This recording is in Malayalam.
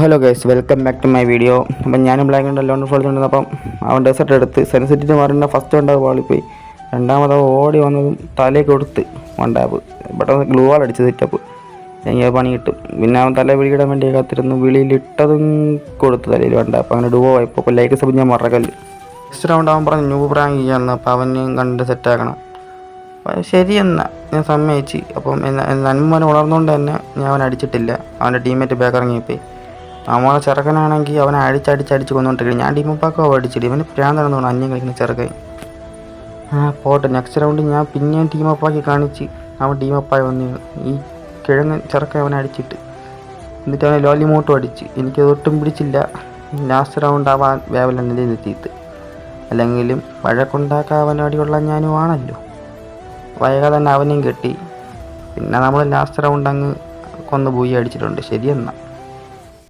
Hello guys, welcome back to my video. Appam ഞാനും ബ്ലാക്ക് ഉണ്ട് ലോൺ ഫോളോ കൊണ്ടുവന്നപ്പം അവൻ ഡെസർട്ട് എടുത്ത് സെൻസിറ്റിവ് മാറുന്ന ഫസ്റ്റ് ഉണ്ടാവ് പാളിപ്പോയി. രണ്ടാമത് ഓടി വന്നതും തലയിൽ കൊടുത്ത് വണ്ടാപ്പ് പെട്ടെന്ന് ഗ്ലൂ വാൾ അടിച്ച് സെറ്റപ്പ് എനിക്ക് പണി കിട്ടും. പിന്നെ അവൻ തല വിളിയിടാൻ വേണ്ടി കാത്തിരുന്നു, വിളിയിലിട്ടതും കൊടുത്ത് തലയിൽ വണ്ടാപ്പ്. അങ്ങനെ ഡുവോ ആയിപ്പോൾ. അപ്പോൾ ലൈക്ക് സബ് ഞാൻ മറക്കല്ല്. നെക്സ്റ്റ് റൗണ്ട് അവൻ പറഞ്ഞു ന്യൂ പ്രാങ്ക് ചെയ്യാമെന്ന്. അപ്പോൾ അവനെയും കണ്ട് സെറ്റാക്കണം. ശരിയെന്നാ ഞാൻ സമ്മതിച്ച്. അപ്പം നന്മ ഉണർന്നുകൊണ്ട് തന്നെ ഞാൻ അവനെ അടിച്ചിട്ടില്ല. അവൻ്റെ ടീമേറ്റ് ബാക്ക് ഇറങ്ങിപ്പോയി. നമ്മളെ ചെറുക്കനാണെങ്കിൽ അവനെ അടിച്ചടിച്ച് കൊന്നുകൊണ്ടിരിക്കും. ഞാൻ ടീമപ്പാക്കോ അടിച്ചിട്ട് ഇവന് പ്രാന്താണെന്ന് തോന്നുന്നു അന്യം കളിക്കുന്ന ചെറുക്കൻ. പോട്ടെ, നെക്സ്റ്റ് റൗണ്ട് ഞാൻ പിന്നെയും ടീമപ്പാക്കി കാണിച്ച് അവൻ ടീമപ്പായി വന്നു. ഈ കിഴങ്ങൻ ചെറുക്കൻ അവനെ അടിച്ചിട്ട് എന്നിട്ട് അവനെ ലോലിമോട്ടും അടിച്ച്. എനിക്കതൊട്ടും പിടിച്ചില്ല. ലാസ്റ്റ് റൗണ്ട് ആവാൻ വേവലെണ്ണയിൽ എത്തിയിട്ട് അല്ലെങ്കിലും വഴക്കുണ്ടാക്കാൻ അവൻ അടികൊള്ളാൻ ഞാനും ആണല്ലോ. വൈകാതെ തന്നെ അവനെയും കെട്ടി. പിന്നെ നമ്മൾ ലാസ്റ്റ് റൗണ്ട് അങ്ങ് കൊന്നു പോയി അടിച്ചിട്ടുണ്ട്. ശരിയെന്നാ.